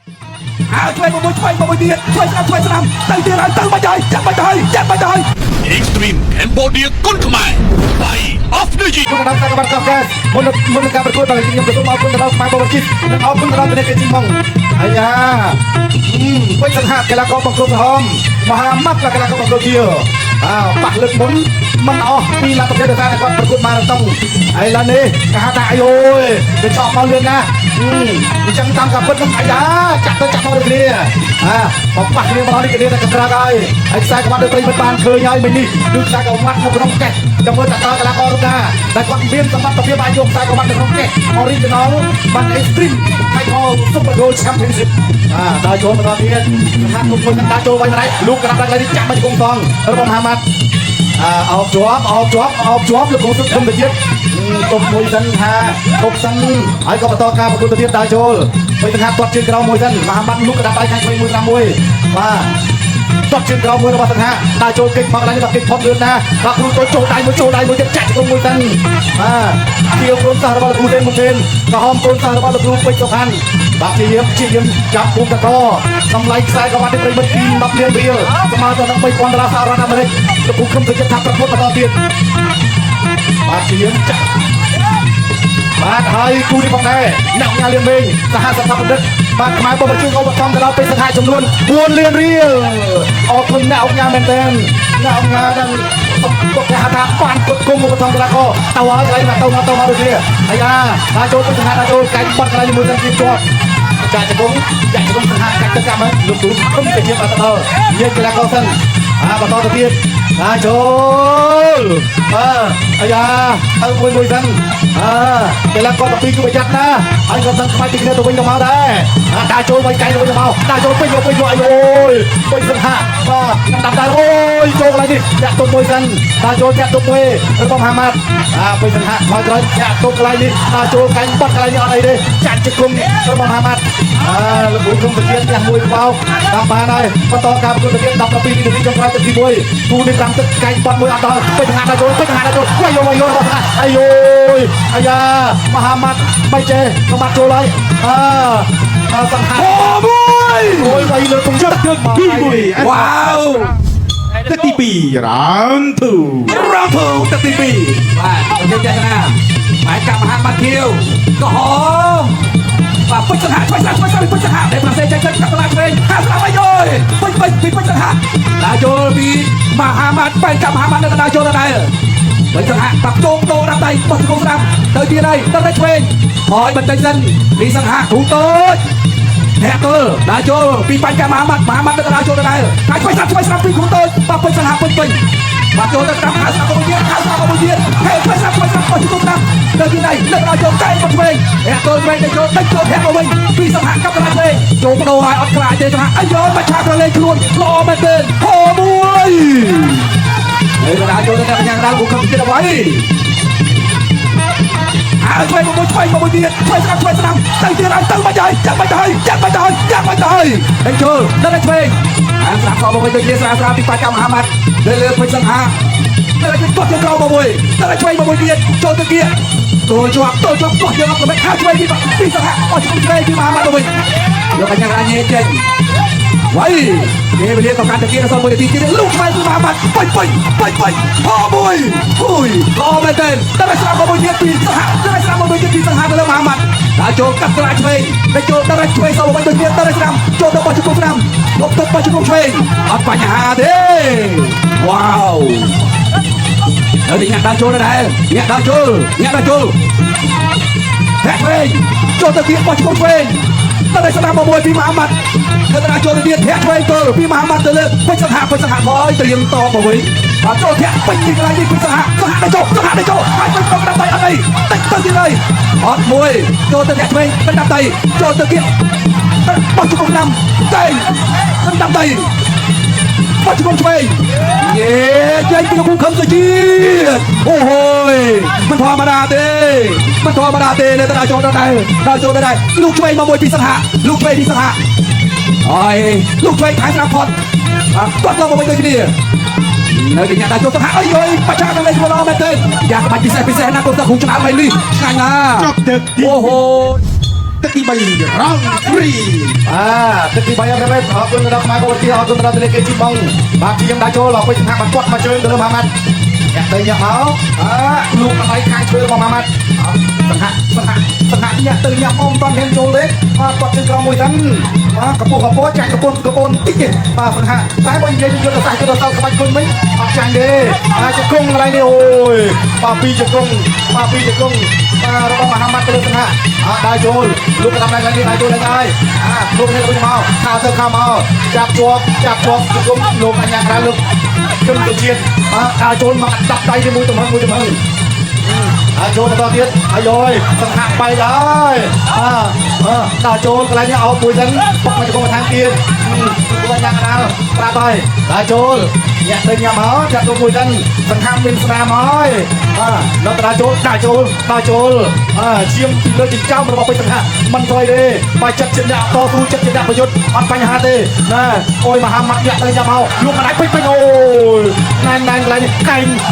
ช่วยมาบุยเดียช่วยสนามตั้งที่ร้านตั้งมาใหญ่จัดมาใหญ่Extreme Cambodia គុនខ្មែរ by Off Energy គណៈកម្មការកោះកែមុនការប្រកួតដល់ខ្ញុំសូមអរគុណដល់ខ្មែរបរិជិតនិងអរគុណដល់ប្រទេសជីម៉ុងអាយ៉ាវិញសង្ហាកីឡាករបង្គោលក្រហមមហាម៉ាត់កីឡាករបង្គោលជាប៉ះលើកមុនមិនអស់ពីលទ្ធភាពដែលគាត់ប្រកួតម៉ារ៉ាតុងហើយឡើយនេះគេហៅថាអាយអូយវាចោលមកលឿនណាស់អញ្ចឹងតាមការពិតនឹងអាយ៉ាចាក់ទៅចាក់មកដូចគ្នាបប៉ះគ្នាមកនេះគ្នាតែកត្រាកហើយខ្សែក្បាត់ដូចប្រិយមិត្តបានឃើញហើយមិញនេះគឺខ្សែក្បាត់នៅក្នុងកេះចាំមើលតើកីឡាកររូបណាដែលគាត់មានសមត្ថភាពអាចយកខ្សែក្បាត់នៅក្នុងកេះ Original បាន Extreme ហើយក៏ Super Gold Championship ដល់ចូលបន្តទៀតសំខាន់គុំនឹងដាក់ចូលវិញម្ដងលោកក្រាបដាក់នេះចាក់មកជង្គង់សងរបស់មហាម៉ាត់អោបជាប់លោកគ្រូសុខធំទៅទៀតទុកមួយសិនថាទុកសិនហើយក៏បន្តការប្រកួតទៅទៀតដល់ចូលពេលទាំងហាត់ទាត់ជើងក្រោមមួយសិនមហាម៉ាត់លោកក្រាបដៃខាងឆ្វេងមួយតាមមួយបាទទាត់ជើងក្រោមមួយរបស់ទាំងហាដល់ចូលកិច្ចមកឡើងដល់កិច្ចផុតលឿនណាបាទគ្រូចូលដៃមួយទៀតចាក់ជង្គង់មួយសិនជាកូនសិស្សរបស់លោកគ្រូទេមកទេក៏ហមកូនសិស្សរបស់លោកគ្រូពេជ្រសុខខាន់បាទជាយាមចាប់ពុំតកតម្លៃខ្សែក៏បានទៅប្រិមិត្តពី10លានរៀលស្មើទៅនឹង$3,000សហរដ្ឋអាមេរិកលោកគ្រូខំទៅចិត្តថាប្រកួតបន្តទៀតបាទជាយាមចាក់បាទហើយគូនេះផងដែរអ្នកញ៉ាលៀនមេងសហសកម្មបណ្ឌិតបាទខ្មែរបបជើងឧបត្ថម្ភទៅដល់ពេលសង្ហាចំនួន4លានរៀលអរគុណអ្នកអង្គការមែនទែនអ្នកអង្គការដែលទុកគេហៅថាបានគ្រប់គុំឧបត្ថម្ភកីឡាករទៅហើយកន្លែងទៅមកដូចគ្នាហើយដល់ចូលទៅសង្ហាដល់ចូលកាច់បាត់កន្លែងមួយទាំងពីរជាប់ចាក់ជង្គង់សង្ហាកាច់ទៅកម្មលោកគ្រូគុំទៅជាបន្តដល់យើងកីឡាករសិនបន្តទៅទៀតដល់ចូលអាយ៉ាទៅមួយសិនកីឡាករ12គឺប្រយ័ត្នណាហើយក៏ទាំងខ្វាច់ទីគ្នាទៅវិញទៅមកដែរដល់ចូលវិញកាយទៅវិញទៅមកដល់ចូលពេញអាយអូយពេញសង្ហាបាទដាក់ដែរអូយចូលកន្លែងនេះចាក់ទុកមួយសិនដល់ចូលចាក់ទុកមួយរបស់មហាម៉ាត់ពេញសង្ហាមកក្រោយចាក់ទុកកន្លែងនេះដល់ចូលកាញ់បាត់កន្លែងនេះអត់អីទេចាក់ជង្គង់របស់មហាម៉ាត់លោកគ្រូគុំទៅទៀតយ៉ាងមួយបោកតាមបានហើយបន្តការប្រកួតទៅទៀត12នាទីចុងក្រោយទៅទី1គូនេះ5ទឹកកាញ់បាត់មួយអត់ដល់ពេញសង្ហាដល់ចូលវាយអាយអូយអាយ៉ាមហាម៉ាត់មិនចេះក៏បាត់ចូលហើយសង្ហាអូយវាយលើកុំចាប់ទឹកទី1វ៉ាវទឹកទី2 round 2ទឹកទី2បាទយើងចេះណាបាយកាប់មហាម៉ាត់ខៀវក៏ហមបាទពេញសង្ហាពេញសង្ហាដែលប្រសេចេញកាប់កន្លែងវិញហាស្ដាប់អីអូយពេញសង្ហាដល់ចូលពីមហាម៉ាត់បែកកាប់មហាម៉ាត់នៅដល់ចូលដល់ដែរពេញសង្ហាបាក់ជោគដោដាក់ដៃបោះជង្គង់ស្ដាប់ទៅទៀតហើយទៅឆ្វេងហើយបន្តិចសិនពីសង្ហាគ្រូតូចអ្នកទល់ដល់ចូលពីបាញ់កាប់មហាម៉ាត់ទៅដល់ចូលដល់ដែរហើយឆ្វេងស្ដាប់ពីគ្រូតូចបាក់ពេញសង្ហាពេញបាទចូលទៅតាមខាងស្ដាប់មួយទៀតហើយពេញស្ដាប់បោះជង្គង់ស្ដាប់ទៅទីណៃទៅដល់ចូលកែមកឆ្វេងអ្នកទល់ឆ្វេងទៅចូលធាក់មកវិញពីសង្ហាកាប់កន្លែងឆ្វេងចូលបដូរហើយអត់ខ្លាចទេសង្ហាអាយ៉ូបាច់ឆាប្រឡែងខ្លួនល្អមែនទែនហោមួយហើយដល់ចូលទៅអ្នកយ៉ាងដល់គូខំទៀតអ្វីឆ្វេងមួយទៀតឆ្វេងស្ដាប់ទៅទៀតហើយទៅមកហើយចាក់មកទៅហើយចូលដល់ឆ្វេងស្ដាប់ក៏មកវិញទៅជាស្រាពីបាច់កាប់មហាម៉ាត់លើពេញសង្ហាដល់គេទាត់ទៅក្រោមមកមួយដល់ឆ្វេងមួយទៀតចូលទៅទៀតចូលជាប់បោះយើងអត់មិនខាឆ្វេងពីសង្ហាអត់ឆ្វេងពីមហាម៉ាត់ទៅវិញយកកញ្ញារ៉ាញេចេញវ៉ៃគេវេលាក៏កាន់តែគេដល់1នាទីទៀតលោកឆ្វេងពីមហាម៉ាត់ពេញហោមួយល្អមែនទេដល់ស្ដាប់មកមួយទៀតពីសង្ហាទៅលើមហាម៉ាត់ដល់ចូលកាត់កន្លែងឆ្វេងទៅចូលដល់ឆ្វេងសោវិញទៅទៀតដល់ស្ដាប់ចូលទៅបោះជង្គង់ស្ដាំលោកទៅបោះជង្គង់ឆ្វេងអត់បញ្ហាទេវ៉ាវហើយអ្នកដល់ចូលដែរអ្នកដល់ចូលតែឆ្វេងចូលទៅទៀតបោះជង្គង់ឆ្វេងដល់ស្ដាប់មកមួយពីមហាម៉ាត់ទៅដល់ចូលទៅទៀតធាក់ឆ្វេងទៅពីមហាម៉ាត់ទៅលើពេញសង្ហាហើយត្រៀមតមកវិញបាទចូលធាក់ពេញទីកន្លែងនេះពីសង្ហាទៅចូលហើយពេញទៅដាក់ដៃអត់អីតិចទៅទៀតហើយអត់មួយចូលទៅធាក់ឆ្វេងទៅដាក់ដៃចូលទៅទៀតបោះជង្គង់ស្ដាំតែដាក់ដៃបោះជង្គង់ឆ្វេងចេញពីលោកគ្រូខំទៅជាតិអូហូយមិនធម្មតាទេនៅតែចូលដល់ដែរលោកឆ្វេងមកមួយពីសង្ហាហើយលោកឆ្វេងខាងស្ដាប់ផុតគាត់មកវិញដូចគ្នានៅទីអ្នកដល់ចូលសង្ហាអីបច្ចាកលេខល្អមែនទេយ៉ាងបាច់ពិសេសណាគាត់ទៅគ្រូឆ្លាតវិញនេះឆ្ងាញ់ណាអូហូ ទឹកទី3 round 3 ទឹកទី3អរគុណអរគុណដល់ខ្មែរកម្ពុជាអរគុណដល់ទលេគេជីបងបាទខ្ញុំដាក់ចូលដល់ពេជ្រសង្ហាបាត់គាត់មកជើងទៅលើមហាម៉ាត់អ្នកទៅយកមកលោកអីខាងជើងរបស់មហាម៉ាត់សង្ហាអ្នកទៅញ៉ាំអមតន់ហ៊ានចូលទេគាត់ជើងក្រោមមួយហ្នឹងកពុះកពោចាក់កពុនតិចទេបាទសង្ហាតែបើនិយាយយុទ្ធសាស្ត្រយុទ្ធសាស្ត្រក្បាច់គុណវិញអត់ចាញ់ទេជង្គង់កន្លែងនេះអូយបាទពីជង្គង់របស់មហាម៉ាត់ទៅលើសង្ហាដើរចូលលោកកណ្ដាប់ឡើងនេះដើរចូលឡើងហើយលោកនេះវិញមកខោទៅខោមកចាប់ជាប់ជង្គង់លោកអញ្ញាក្រៅលោកជុំទៅជាតិដើរចូលមកដាក់ដៃជាមួយទំហឹងចូលបន្តទៀតអាយយសង្ហាបែកហើយដើរចូលកន្លែងនេះអោបមួយហ្នឹងបុកមកជង្គង់បន្ថែមទៀតគាត់យ៉ាងណាប្រាប់ហើយដើរចូលអ្នកទៅញ៉ាំមកចាក់ទៅមួយហ្នឹងសង្ហាមានស្នាមហើយដល់ដើរចូលឈាមពីលើចិញ្ចើមរបស់ពេជ្រសង្ហាមិនថយទេបើចិត្តជាអ្នកតស៊ូចិត្តជាអ្នកប្រយុទ្ធអត់បញ្ហាទេណាអូយមហាម៉ាត់អ្នកទៅញ៉ាំមកយកម្ដាយពេជ្រអូយណែនកន្លែងនេះ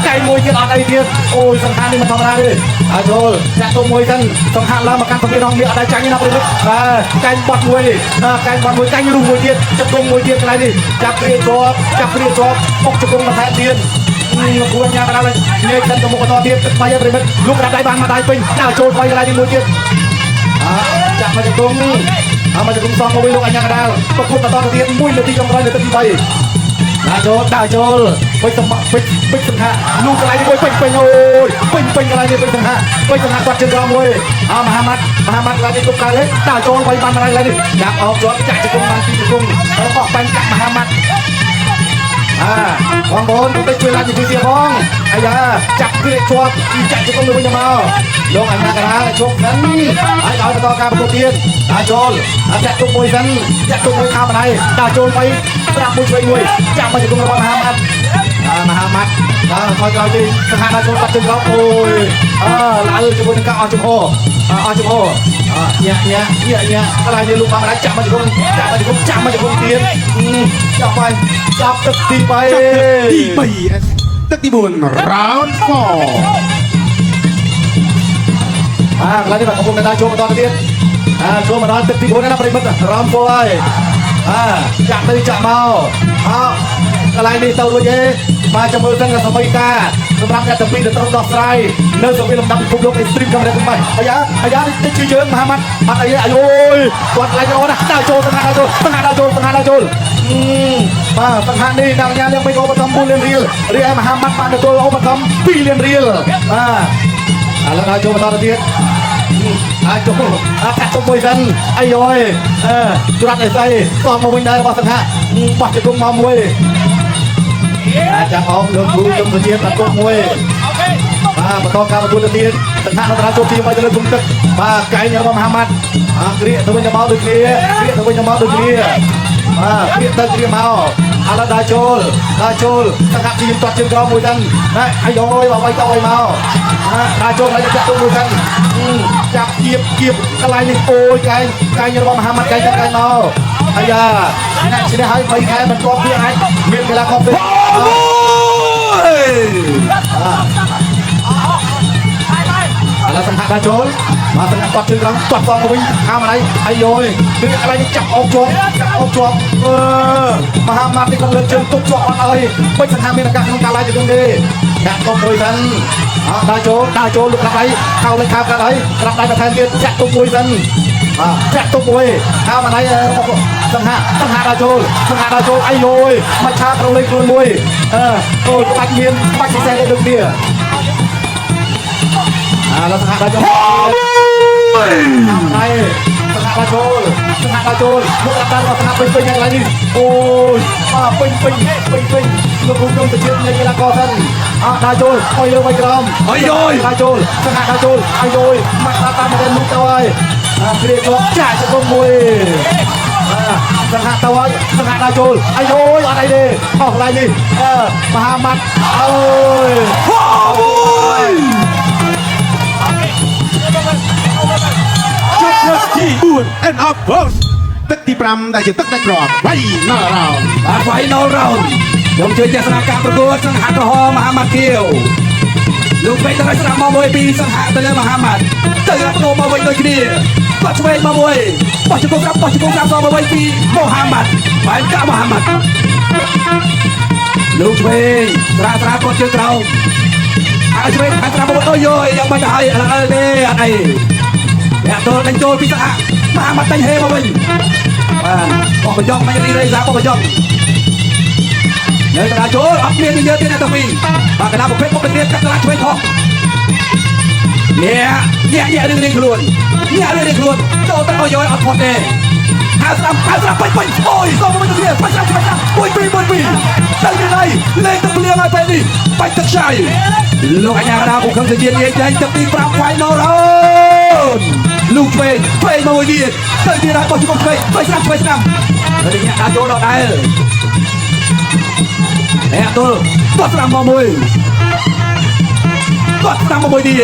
កែមួយទៀតអត់អីទៀតអូយសង្ហានេះមិនធម្មតាទេដើរចូលចាក់ទៅមួយហ្នឹងសង្ហាឡើងមកកាន់ប្រភេទរងនេះអត់ដែរចាញ់ណាប្រយុទ្ធកែបាត់មួយកែរុំមួយទៀតចាប់គង់មួយទៀតកន្លែងនេះចាប់ព្រាជាប់បុកជង្គង់បន្ថែមទៀតមកគួរញ៉ាំដល់នេះទៅមុខបន្តទៀតបាយប្រិមិត្តលោកដាក់ដៃបានមកដៃពេញដើរចូលបាយកន្លែងនេះមួយទៀតចាក់មកជង្គង់មកជង្គង់សងមកវិញលោកអញ្ញាកដាលប្រគល់បន្តទៅទៀត1នាទីចុងក្រោយនៅទឹកទី3ដើរចូលពេជ្រសង្ហាលោកកន្លែងនេះមួយពេញអូយពេញកន្លែងនេះពេជ្រសង្ហាគាត់ជើងក្រោមមួយមហាម៉ាត់កន្លែងនេះទុកកើតទេដើរចូលបាយបានមកកន្លែងនេះចាប់អោបជាប់ចាក់ជង្គង់បានពីជង្គង់បោះបាញ់កាក់មហាម៉ាត់បងប្អូនទៅជួយឡើងពីទៀតផងអាយ៉ាចាប់គ្រាជាប់ចាក់ជង្គង់ទៅវិញមកលោកអញ្ញាកដាលជោគហ្នឹងហើយដល់បន្តការប្រកួតទៀតដើរចូលចាក់ទុកមួយខាងម្ដាយដើរចូលไปប្រាប់មួយឆ្វេងមួយចាប់មកជង្គង់របស់មហាម៉ាត់ថយក្រោយទីសង្ហាដើរចូលបាត់ជើងក្រោមអូយឡើងជាមួយនឹងការអស់ចំហញាក់កន្លែងនេះលោកបាក់ម្ដាយចាក់មកជង្គង់ទៀតចាប់ទឹកទី3 ទឹកទី4 round 4 កន្លែងនេះបាទកំពុងតែចូលបន្តទៅទៀតចូលមកដល់ទឹកទី4ណាប្រិមិត្តរំ4ហើយចាក់ទៅចាក់មកកន្លែងនេះទៅរួចទេបាទចាំមើលទាំងសម័យកាសម្រាប់អ្នកទាំងពីរទៅត្រូវដោះស្រាយនៅសង្វេលំដាប់ពិភពលោក Extreme កាមេរ៉ាកំបាច់អាយ៉ានេះទៅជាយើងមហាម៉ាត់អត់អីអាយយគាត់កន្លែងល្អណាស់ដើរចូលសង្ហាដើរចូលបាទសង្ហានេះដល់ញ៉ាំលេងមិនឧបត្ថម្ភ4លានរៀលរីឯមហាម៉ាត់បានទទួលឧបត្ថម្ភ2លានរៀលឥឡូវដើរចូលបន្តទៅទៀតចូលកាត់ទៅមួយសិនអាយយច្រាត់អីស្អីតោះមកវិញដែររបស់សង្ហាបោះជង្គង់មកមួយចាប់អោបលោកគ្រូជំនឿជាតិតាគុកមួយបន្តការប្រកួតទៅទៀតសង្ហានៅតាចូលទី3ទៅលើគុំទឹកបាទកែងរបស់មហាម៉ាត់គ្រាទៅវិញមកដូចគ្នាគ្រាទៅមកឥឡូវដើរចូលសង្ហាទីទាត់ជើងក្រោមមួយហ្នឹងអាយយបើទៅឲ្យមកដើរចូលហើយចាក់ទៅមួយហ្នឹងចាប់គៀបកន្លែងនេះអូយកែងរបស់មហាម៉ាត់កែងមកអាយ៉ាអ្នកឈ្នះហើយ3ខែមិនទាន់វាអាចមានកីឡាករទេឥឡូវសង្ហាដើរចូលមកសង្ហាទាត់ជើងក្រោមទាត់ផងមកវិញខាងម្ដាយអាយយគឺកន្លែងនេះចាប់អោបជាប់មហាម៉ាត់នេះក៏លើកជើងទុកជាប់អត់អើយពេជ្រសង្ហាមានឱកាសក្នុងការឡើងជង្គង់ទេដាក់ទុកមួយសិនដើរចូលលោកក្រាបដៃខោលេខខោកាត់ហើយក្រាបដៃបន្ថែមទៀតចាក់ទុកមួយសិនចាក់ទុកមួយខាងម្ដាយសង្ហាដើរចូលអាយយមកឆាប្រលេងខ្លួនមួយអូយក្បាច់មានក្បាច់ពិសេសដូចគ្នាแล้วสกัดได้จนไปสกัดได้จนลูกรับได้สกัดเป็นอย่างไรนี่โอ้ยเป็นลูกคุณต้องจะเชื่อในกีฬากอล์ฟท่านได้จนไปเยอะไปกรามได้จนสกัดได้จนไอ้โยยมาตามมาเดินลุกตัวเกลียดตัวจ่ายจะก้มมวยสกัดตัวสกัดได้จนไอ้โยยอะไรดีออกอะไรนี่มหามัดโอ้ยទី4 end of first ទឹកទី5ដែលជាទឹកដាច់ក្របfinal round final round ខ្ញុំជួយទស្សនាការប្រកួតសង្ហាក្រហមមហាម៉ាត់គៀវលោកពេជ្រទៅស្ដាប់មកមួយពីសង្ហាទៅលើមហាម៉ាត់ទៅប្រកួតមកវិញដូចគ្នា ก็ช่วยมาบวยปอชกงรับต่อมาไว้ปีโมฮัมหมัดไปกะโมฮัมหมัดลูกช่วยตราก็เจอเราอาช่วยตราบอกโอ้ยยังไม่ได้อะไรเนี่ยตัวดันโจพิษะมามาตั้งเฮมาเป็นบอกไปย่องไม่ได้เลยจ้าบอกไปย่องเนี่ยตราโจอัพเมียนเยอะที่นั่นตะปีบางกระดาษบอกเพชรบอกเป็นเมียนกับตราช่วยทองเนี่ยเรื่องครวนโจตะโอยอัดพอดเองหาสามไปโอ้ยต้องมาเป็นเมียไปสามปุยปีได้ยังไงเล่นตะเลียมาไปนี่ไปตะชัยลูกไอ้ยากระดาษผมคำเสียงใจจะตีปราบไฟนอร์ลูกเพลงมาวันนี้เติมที่ไรบอกที่ผมไปสามแล้วเนี่ยดาโจดอกได้เนี่ยตัวก็สามมวยดี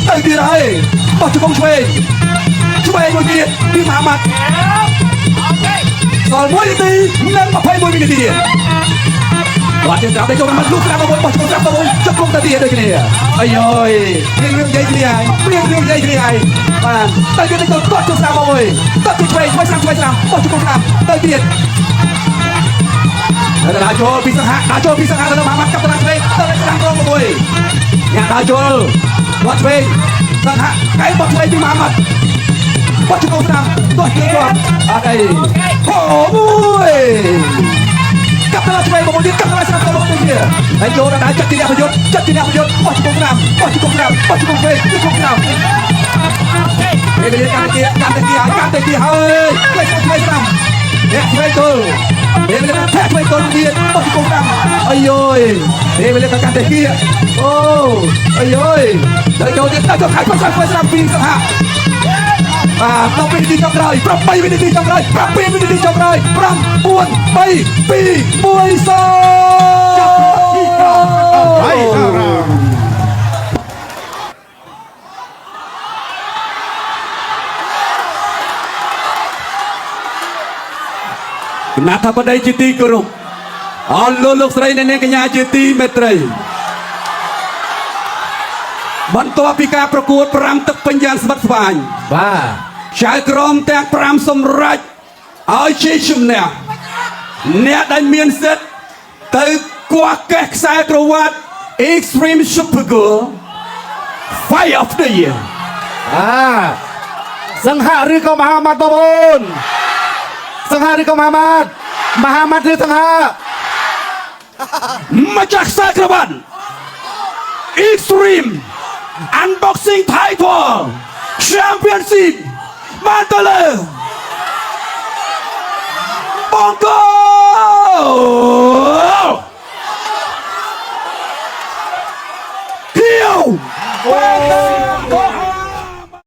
เติมที่ไรบอกที่ผมช่วยวันนี้พี่มามัดสอนมวยดีนั่งมาเพลงมวยดีวันเดียวกับได้จงมันลูกสาวมาบนบอกจงรับมาบนจะคงตะเดียด้วยกันเนี่ยไอ้ย่อยเรื่องใหญ่ที่ไหนเรื่องใหญ่ที่ไหนมาตั้งใจจงก็จงรับมาบนก็จงช่วยสามบอกจงรับตั้งใจแล้วดาโจพิษหะแล้วมามัดกับตลาดเลยตลาดกลางรองมาบนเนี่ยดาโจวัดเวงสังหะไก่บอกช่วยพี่มามัดบอกจงรับตัวเกี่ยวกับอะไรโอ้ยกับตลาดช่วยมาบนกับตลาดสนับสนุนเนี่ยไอ้โจระดาจัดที่นี่ประโยชน์บอกจงรับเวงการเตะเฮ้ยช่วยสนามเนี่ยช่วยตัวเดี๋ยวแพ้ช่วยตัวดีบอกจงรับไอ้ย่อยเดี๋ยวการเตะกี้โอ้ไอ้ย่อยเดี๋ยวจะขายช่วยสนามปีสังหะต้องเป็นดีจังไรปรับไปเป็นดีจังไรปรับปวนไปปีมวยโซ่ ไปน่าราว นาทบดีจิตีกรุบอัลลูกสไลน์ในกัญญาจิตีเมตรัยบรรทุกพิการประกวดพรำตึกปัญญาสมัติสบายบ้าชายกรมแต่งพรำสมรัยเอาชีชุมเนี่ยได้เมียนเสร็จแต่กว่าแก่สายกรวัด Extreme Super Girl Fight of the Year สังหาหรือก็มหามัดบอลสังหาหรือก็มหามัดหรือสังหา มาจากสายกรวัด Extreme Unboxing Title Championship มาตะเลยบองโกเฮียว